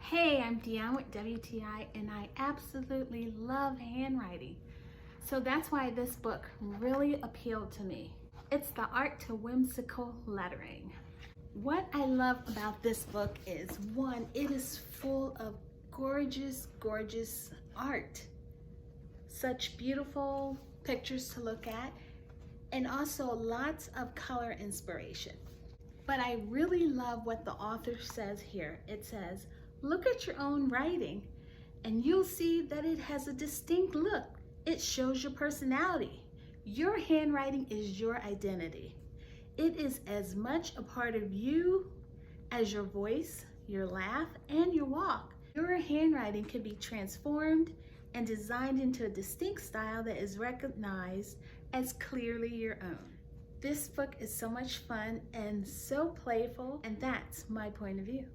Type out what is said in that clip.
Hey, I'm Deanne with WTI, and I absolutely love handwriting. So that's why this book really appealed to me. It's the Art of Whimsical Lettering. What I love about this book is, one, it is full of gorgeous, gorgeous art. Such beautiful pictures to look at, and also lots of color inspiration. But I really love what the author says here. It says, look at your own writing and you'll see that it has a distinct look. It shows your personality. Your handwriting is your identity. It is as much a part of you as your voice, your laugh, and your walk. Your handwriting can be transformed and designed into a distinct style that is recognized as clearly your own. This book is so much fun and so playful, and that's my point of view.